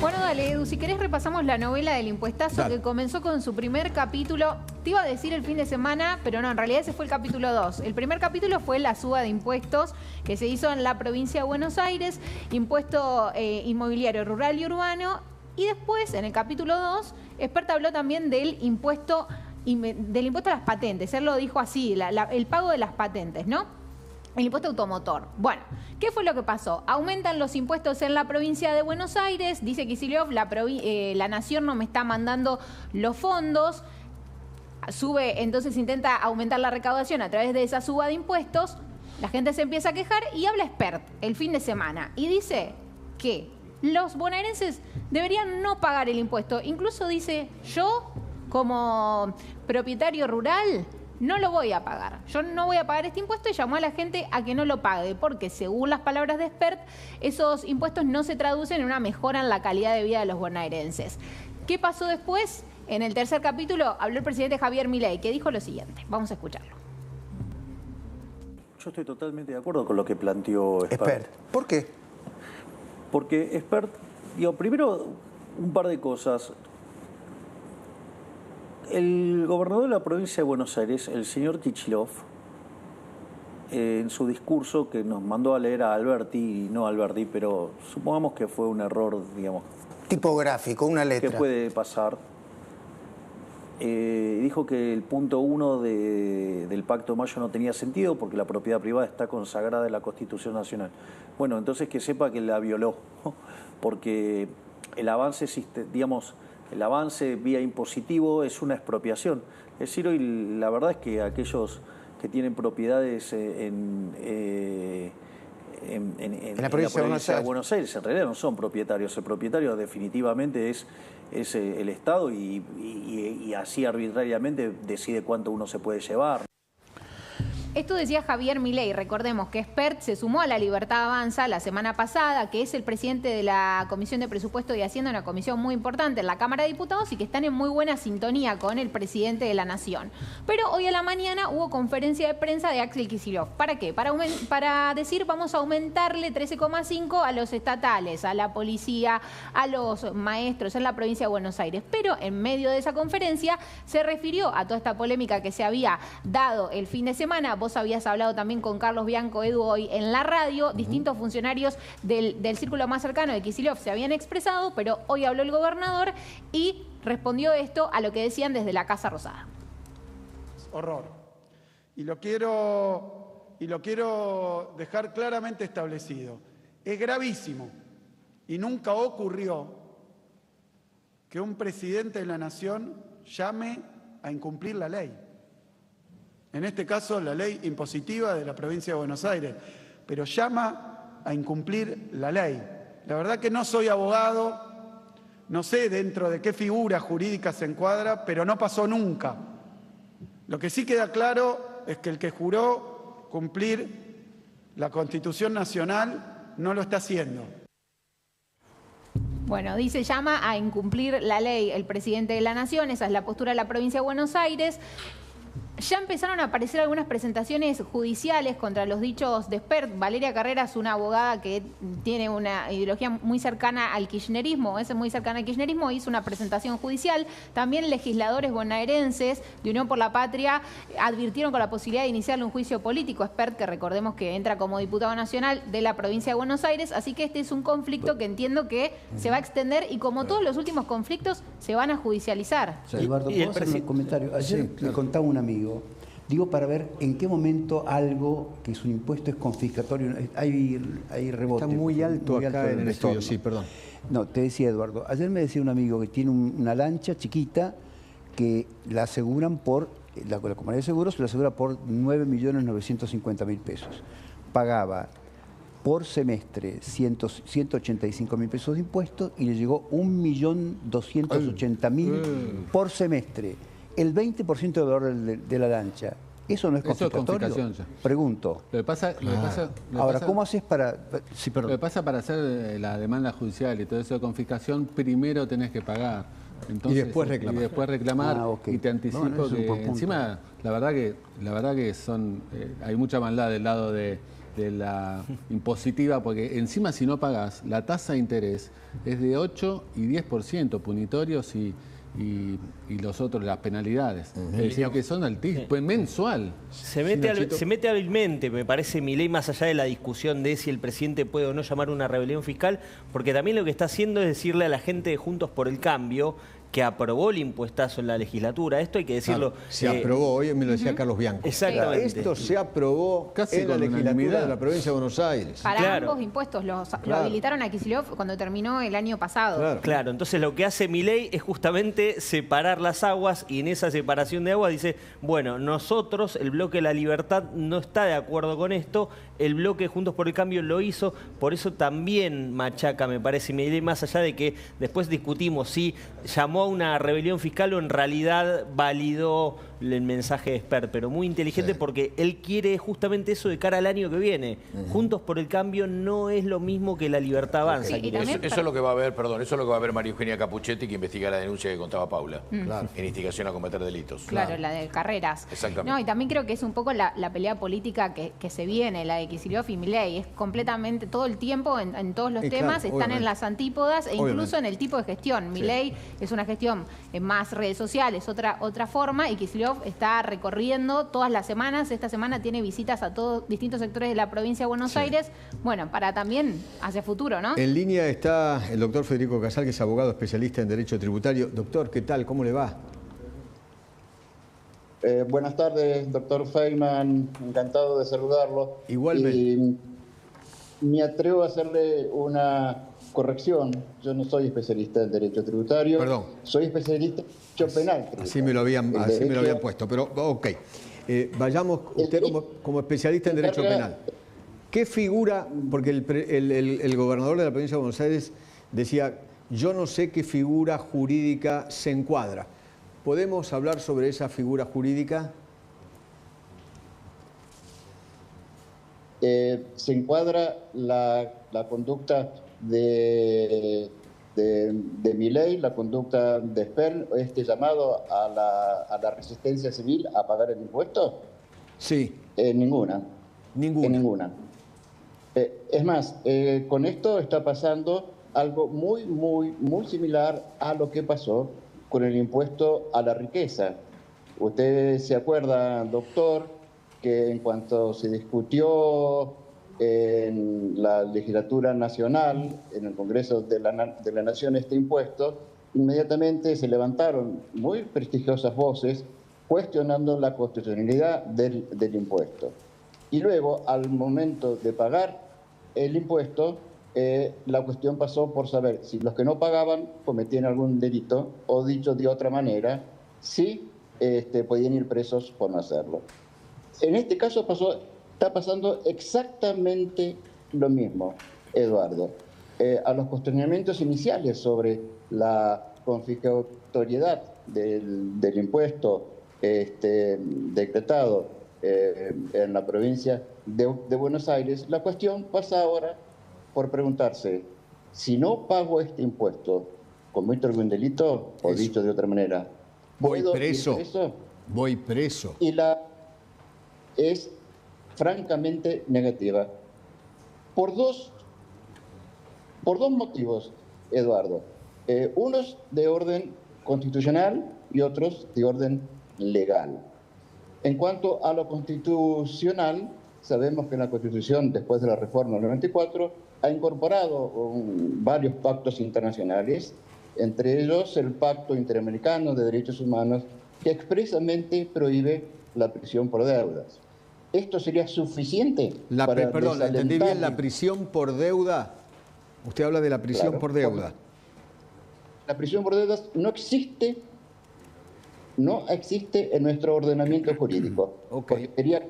Bueno, dale, Edu, si querés repasamos la novela del impuestazo que comenzó con su primer capítulo. Te iba a decir el fin de semana, pero no, en realidad ese fue el capítulo 2. El primer capítulo fue la suba de impuestos que se hizo en la provincia de Buenos Aires, impuesto inmobiliario rural y urbano. Y después, en el capítulo 2, Expert habló también del impuesto a las patentes. Él lo dijo así, el pago de las patentes, ¿no? El impuesto automotor. Bueno, ¿qué fue lo que pasó? Aumentan los impuestos en la provincia de Buenos Aires. Dice Kicillof, la nación no me está mandando los fondos. Sube, entonces intenta aumentar la recaudación a través de esa suba de impuestos. La gente se empieza a quejar y habla Expert el fin de semana. Y dice que los bonaerenses deberían no pagar el impuesto. Incluso dice, yo como propietario rural no lo voy a pagar. Yo no voy a pagar este impuesto y llamó a la gente a que no lo pague, porque según las palabras de Expert, esos impuestos no se traducen en una mejora en la calidad de vida de los bonaerenses. ¿Qué pasó después? En el tercer capítulo habló el presidente Javier Milei, que dijo lo siguiente. Vamos a escucharlo. Yo estoy totalmente de acuerdo con lo que planteó Expert. ¿Por qué? Porque Expert, primero un par de cosas. El gobernador de la provincia de Buenos Aires, el señor Kicillof, en su discurso que nos mandó a leer a Alberti, y no a Alberti, pero supongamos que fue un error, tipográfico, una letra. Que puede pasar. Dijo que el punto 1 del Pacto de Mayo no tenía sentido porque la propiedad privada está consagrada en la Constitución Nacional. Bueno, entonces que sepa que la violó, ¿no? Porque el avance, el avance vía impositivo es una expropiación. Es decir, hoy la verdad es que aquellos que tienen propiedades en la provincia de Buenos Aires en realidad no son propietarios. El propietario definitivamente es el Estado y así arbitrariamente decide cuánto uno se puede llevar. Esto decía Javier Milei. Recordemos que Expert se sumó a La Libertad Avanza la semana pasada, que es el presidente de la Comisión de Presupuesto y Hacienda, una comisión muy importante en la Cámara de Diputados y que están en muy buena sintonía con el presidente de la Nación. Pero hoy a la mañana hubo conferencia de prensa de Axel Kicillof. ¿Para qué? Para decir vamos a aumentarle 13,5 a los estatales, a la policía, a los maestros en la provincia de Buenos Aires. Pero en medio de esa conferencia se refirió a toda esta polémica que se había dado el fin de semana. Vos habías hablado también con Carlos Bianco, Edu, hoy en la radio. Distintos funcionarios del círculo más cercano de Kicillof se habían expresado, pero hoy habló el gobernador y respondió esto a lo que decían desde la Casa Rosada. Horror. Y lo quiero dejar claramente establecido. Es gravísimo y nunca ocurrió que un presidente de la Nación llame a incumplir la ley. En este caso, la ley impositiva de la provincia de Buenos Aires, pero llama a incumplir la ley. La verdad que no soy abogado, no sé dentro de qué figura jurídica se encuadra, pero no pasó nunca. Lo que sí queda claro es que el que juró cumplir la Constitución Nacional no lo está haciendo. Bueno, dice, llama a incumplir la ley el presidente de la Nación, esa es la postura de la provincia de Buenos Aires. Ya empezaron a aparecer algunas presentaciones judiciales contra los dichos de Expert. Valeria Carreras, una abogada que tiene una ideología muy cercana al kirchnerismo, hizo una presentación judicial. También legisladores bonaerenses de Unión por la Patria advirtieron con la posibilidad de iniciarle un juicio político a Expert, que recordemos que entra como diputado nacional de la provincia de Buenos Aires. Así que este es un conflicto que entiendo que se va a extender y, como todos los últimos conflictos, se van a judicializar. Eduardo, ¿puedo hacer un comentario? Ayer le contaba un amigo. Digo, para ver en qué momento algo que es un impuesto es confiscatorio. Hay rebote. Está muy alto acá en el estudio, sí, perdón. No, te decía, Eduardo, ayer me decía un amigo que tiene una lancha chiquita que la aseguran por, la compañía de seguros la asegura por 9.950.000 pesos. Pagaba por semestre 185.000 pesos de impuestos y le llegó 1.280.000 por semestre. El 20% del valor de la lancha. ¿Eso no es confiscatorio? Eso es confiscación ya. Pregunto. Ahora, ¿cómo haces para...? Sí, perdón. Lo que pasa, para hacer la demanda judicial y todo eso de confiscación, primero tenés que pagar. Entonces, y después reclamar. Y te anticipo que encima, la verdad que son hay mucha maldad del lado de de la impositiva, porque encima si no pagás, la tasa de interés es de 8 y 10% punitorios y los otros, las penalidades. Es decir, que son altísimas, pues mensual. Se mete hábilmente, me parece, Milei, más allá de la discusión de si el presidente puede o no llamar una rebelión fiscal, porque también lo que está haciendo es decirle a la gente de Juntos por el Cambio que aprobó el impuestazo en la legislatura. Esto hay que decirlo. Claro, se aprobó, hoy me lo decía Carlos Bianco. Exactamente. Esto se aprobó casi en la legislatura de la provincia de Buenos Aires. Para ambos impuestos, lo habilitaron a Kicillof cuando terminó el año pasado. Claro, entonces lo que hace Milei es justamente separar las aguas, y en esa separación de aguas dice, bueno, nosotros, el bloque de la Libertad, no está de acuerdo con esto, el bloque Juntos por el Cambio lo hizo, por eso también machaca, me parece, Milei, más allá de que después discutimos si llamó a una rebelión fiscal o en realidad validó el mensaje de Espert, pero muy inteligente porque él quiere justamente eso de cara al año que viene. Juntos por el Cambio no es lo mismo que la Libertad Avanza. Eso es lo que va a ver, eso es lo que va a ver María Eugenia Capuchetti, que investiga la denuncia que contaba Paula, en instigación a cometer delitos. Claro, la de Carreras. Exactamente. No, y también creo que es un poco la pelea política que se viene, la de Kicillof y Milei. Es completamente todo el tiempo en todos los temas, están en las antípodas e incluso en el tipo de gestión. Milei es una gestión en más redes sociales, otra forma, y Kicillof está recorriendo todas las semanas. Esta semana tiene visitas a todos distintos sectores de la provincia de Buenos Aires, bueno, para también hacia futuro, ¿no? En línea está el doctor Federico Casal, que es abogado especialista en Derecho Tributario. Doctor, ¿qué tal? ¿Cómo le va? Buenas tardes, doctor Feynman, encantado de saludarlo. Igualmente. Y me atrevo a hacerle una corrección. Yo no soy especialista en Derecho Tributario. Perdón. Soy especialista en Derecho Penal Tributario. Así me lo habían puesto, pero ok. Vayamos, usted como especialista en Derecho Penal. ¿Qué figura, porque el gobernador de la provincia de Buenos Aires decía, yo no sé qué figura jurídica se encuadra? ¿Podemos hablar sobre esa figura jurídica? Se encuadra la conducta de Milei, la conducta de Espert, este llamado a la resistencia civil a pagar el impuesto. Sí. Ninguna. Ninguna. Es más, con esto está pasando algo muy similar a lo que pasó con el impuesto a la riqueza. Usted se acuerda, doctor, que en cuanto se discutió en la legislatura nacional, en el Congreso de la Nación, este impuesto, inmediatamente se levantaron muy prestigiosas voces cuestionando la constitucionalidad del impuesto. Y luego, al momento de pagar el impuesto, la cuestión pasó por saber si los que no pagaban cometían algún delito, o dicho de otra manera, si podían ir presos por no hacerlo. En este caso está pasando exactamente lo mismo, Eduardo. A los cuestionamientos iniciales sobre la confiscatoriedad del impuesto decretado en la provincia de Buenos Aires, la cuestión pasa ahora por preguntarse, si no pago este impuesto, ¿cometo algún delito? O dicho de otra manera, voy preso. Voy preso. Y es francamente negativa. Por dos motivos, Eduardo. Unos de orden constitucional y otros de orden legal. En cuanto a lo constitucional, sabemos que la Constitución, después de la reforma del 94, ha incorporado varios pactos internacionales, entre ellos el Pacto Interamericano de Derechos Humanos, que expresamente prohíbe la prisión por deudas. ¿Esto sería suficiente para perdón, ¿entendí bien la prisión por deuda? Usted habla de la prisión por deuda. La prisión por deudas no existe en nuestro ordenamiento jurídico, porque sería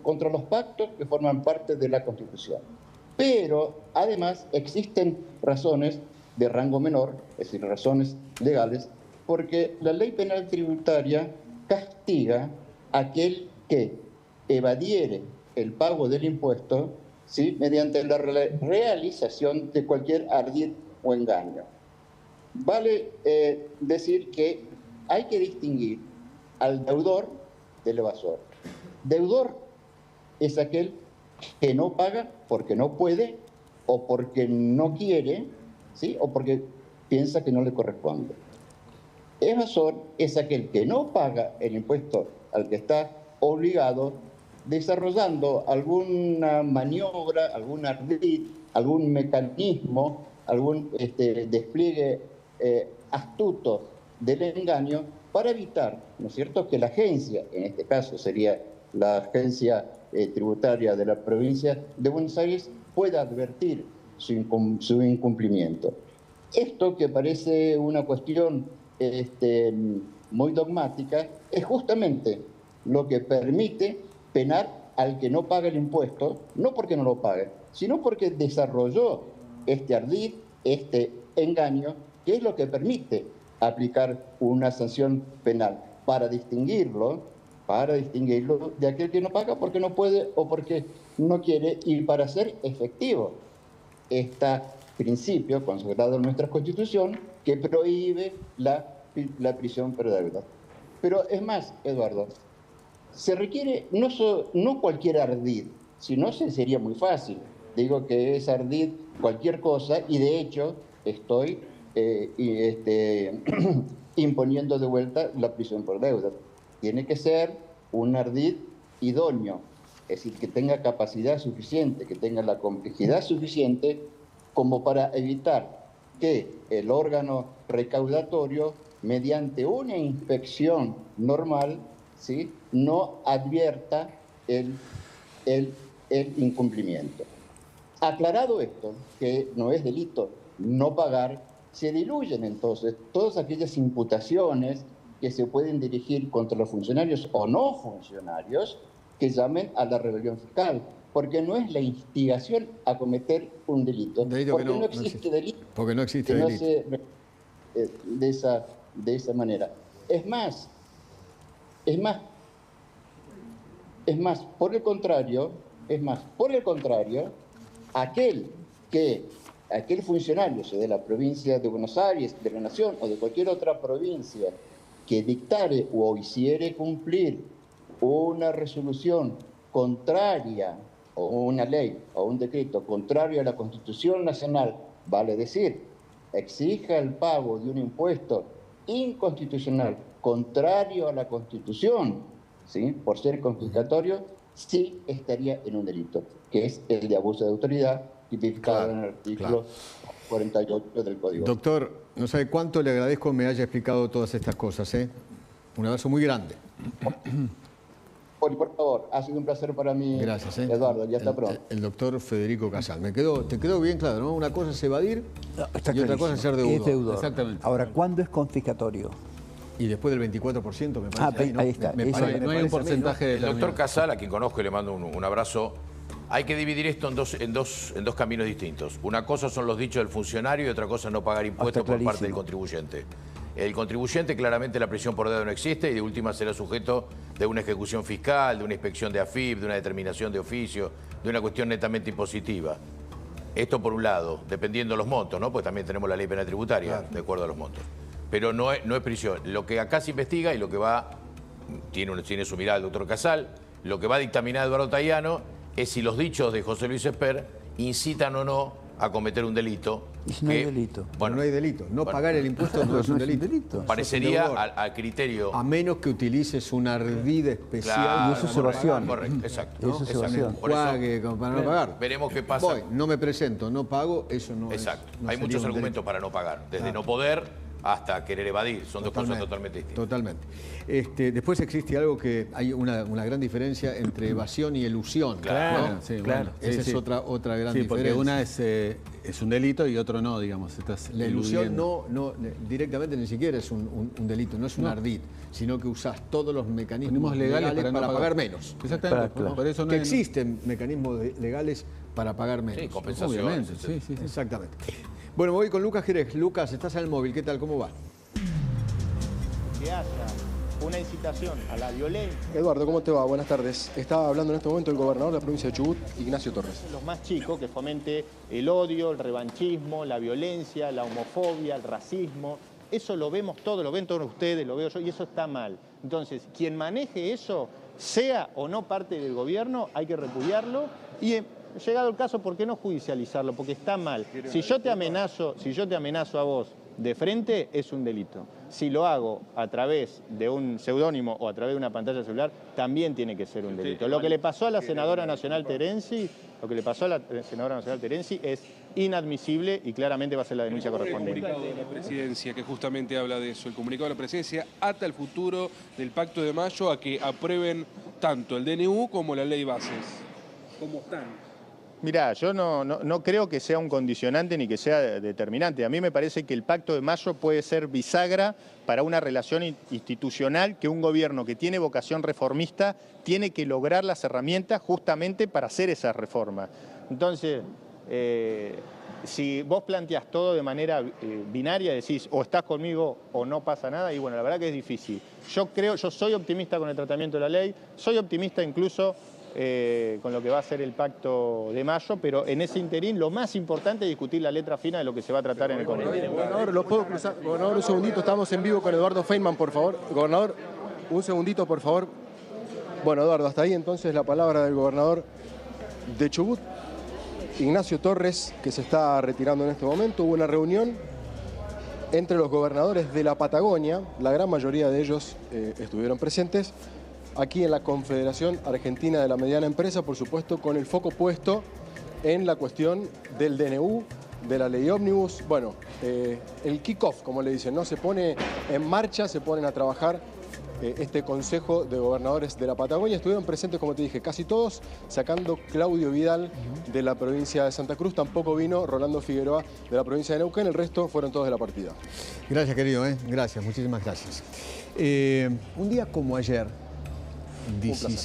contra los pactos que forman parte de la Constitución. Pero, además, existen razones de rango menor, es decir, razones legales, porque la ley penal tributaria castiga a aquel que evadiere el pago del impuesto, ¿sí?, mediante la realización de cualquier ardid o engaño. Vale decir que hay que distinguir al deudor del evasor. Deudor es aquel que no paga porque no puede o porque no quiere, ¿sí? O porque piensa que no le corresponde. Evasor es aquel que no paga el impuesto al que está obligado, desarrollando alguna maniobra, algún ardid, algún mecanismo, algún despliegue astuto del engaño para evitar, ¿no es cierto?, que la agencia, en este caso sería la agencia tributaria de la provincia de Buenos Aires, pueda advertir su incumplimiento. Esto, que parece una cuestión muy dogmática, es justamente lo que permite penar al que no paga el impuesto, no porque no lo pague, sino porque desarrolló este ardid, este engaño, que es lo que permite aplicar una sanción penal para distinguirlo de aquel que no paga porque no puede o porque no quiere, y para hacer efectivo este principio consagrado en nuestra Constitución que prohíbe la prisión por deuda. Pero es más, Eduardo, se requiere no cualquier ardid, sino sería muy fácil. Digo que es ardid cualquier cosa, y de hecho estoy imponiendo de vuelta la prisión por deuda. Tiene que ser un ardid idóneo, es decir, que tenga capacidad suficiente, que tenga la complejidad suficiente como para evitar que el órgano recaudatorio, mediante una inspección normal, ¿sí?, no advierta el incumplimiento. Aclarado esto, que no es delito no pagar, se diluyen entonces todas aquellas imputaciones que se pueden dirigir contra los funcionarios o no funcionarios que llamen a la rebelión fiscal, porque no es la instigación a cometer un delito, porque no existe delito. Porque no existe delito. De esa manera. Es más, por el contrario, aquel funcionario, sea de la provincia de Buenos Aires, de la Nación o de cualquier otra provincia, que dictare o hiciere cumplir una resolución contraria, o una ley o un decreto contrario a la Constitución Nacional, vale decir, exija el pago de un impuesto inconstitucional, contrario a la Constitución, ¿sí?, por ser confiscatorio, sí estaría en un delito, que es el de abuso de autoridad, tipificado en el artículo 48 del Código. Doctor, no sabe cuánto le agradezco me haya explicado todas estas cosas, ¿eh? Un abrazo muy grande. Por favor, ha sido un placer para mí. Gracias, Eduardo, ya está pronto. El doctor Federico Casal. ¿Te quedó bien claro, no? Una cosa es evadir y otra cosa es ser deudor. Es deudor. Exactamente. Ahora, ¿cuándo es confiscatorio? Y después del 24%, me parece. Ahí está. No hay un porcentaje de... El doctor Casal, a quien conozco y le mando un abrazo, hay que dividir esto en dos caminos distintos. Una cosa son los dichos del funcionario y otra cosa es no pagar impuestos por parte del contribuyente. El contribuyente, claramente la prisión por deuda no existe y de última será sujeto de una ejecución fiscal, de una inspección de AFIP, de una determinación de oficio, de una cuestión netamente impositiva. Esto por un lado, dependiendo de los montos, ¿no? Pues también tenemos la ley penal tributaria, claro, de acuerdo a los montos. Pero no es prisión. Lo que acá se investiga y lo que tiene su mirada el doctor Casal, lo que va a dictaminar Eduardo Taiano es si los dichos de José Luis Esper incitan o no a cometer un delito. ¿Y si no hay delito? Bueno, no hay delito. Pagar el impuesto no es un delito. Parecería al criterio... A menos que utilices una ardid especial. Claro, y eso es evasión. Correcto, exacto. Eso es evasión. Pague para no pagar. Veremos qué pasa. No me presento, no pago, eso no exacto. es... Exacto. Hay muchos argumentos para no pagar. Desde no poder hasta querer evadir. Son dos cosas totalmente distintas. Totalmente. Después existe algo que hay una gran diferencia entre evasión y elusión. Claro, ¿no? sí, claro. Esa es otra gran diferencia. Porque una es un delito y otro no, digamos. La ilusión no directamente ni siquiera es un delito, no es un ardid, sino que usás todos los mecanismos legales para pagar menos. Exactamente. Claro. Por eso no existen mecanismos legales para pagar menos. Sí, compensaciones. Obviamente, sí. Exactamente. Bueno, me voy con Lucas Jerez. Lucas, estás en el móvil, ¿qué tal? ¿Cómo va? Que haya una incitación a la violencia. Eduardo, ¿cómo te va? Buenas tardes. Está hablando en este momento el gobernador de la provincia de Chubut, Ignacio Torres. Los más chicos, que fomente el odio, el revanchismo, la violencia, la homofobia, el racismo. Eso lo vemos todos, lo ven todos ustedes, lo veo yo, y eso está mal. Entonces, quien maneje eso, sea o no parte del gobierno, hay que repudiarlo Y llegado el caso, ¿por qué no judicializarlo? Porque está mal. Si yo te amenazo a vos de frente, es un delito. Si lo hago a través de un seudónimo o a través de una pantalla celular, también tiene que ser un delito. Lo que le pasó a la senadora nacional Terenzi, es inadmisible y claramente va a ser la denuncia correspondiente. El comunicado de la presidencia, que justamente habla de eso, el comunicado de la presidencia ata el futuro del Pacto de Mayo a que aprueben tanto el DNU como la ley bases. ¿Cómo están? Mirá, yo no creo que sea un condicionante ni que sea determinante. A mí me parece que el Pacto de Mayo puede ser bisagra para una relación institucional que un gobierno que tiene vocación reformista tiene que lograr las herramientas justamente para hacer esa reforma. Entonces, si vos planteás todo de manera binaria, decís o estás conmigo o no pasa nada, y bueno, la verdad que es difícil. Yo soy optimista con el tratamiento de la ley, soy optimista incluso con lo que va a ser el Pacto de Mayo, pero en ese interín lo más importante es discutir la letra fina de lo que se va a tratar en el Congreso. Gobernador, ¿lo puedo cruzar? Gobernador, un segundito, estamos en vivo con Eduardo Feynman, por favor. Gobernador, un segundito, por favor. Bueno, Eduardo, hasta ahí entonces la palabra del gobernador de Chubut, Ignacio Torres, que se está retirando en este momento. Hubo una reunión entre los gobernadores de la Patagonia, la gran mayoría de ellos estuvieron presentes, aquí en la Confederación Argentina de la Mediana Empresa, por supuesto, con el foco puesto en la cuestión del DNU, de la ley ómnibus. Bueno, el kick-off, como le dicen, ¿no? Se pone en marcha, se ponen a trabajar este Consejo de Gobernadores de la Patagonia. Estuvieron presentes, como te dije, casi todos, sacando Claudio Vidal de la provincia de Santa Cruz. Tampoco vino Rolando Figueroa de la provincia de Neuquén. El resto fueron todos de la partida. Gracias, querido. Gracias, muchísimas gracias. Un día como ayer, 17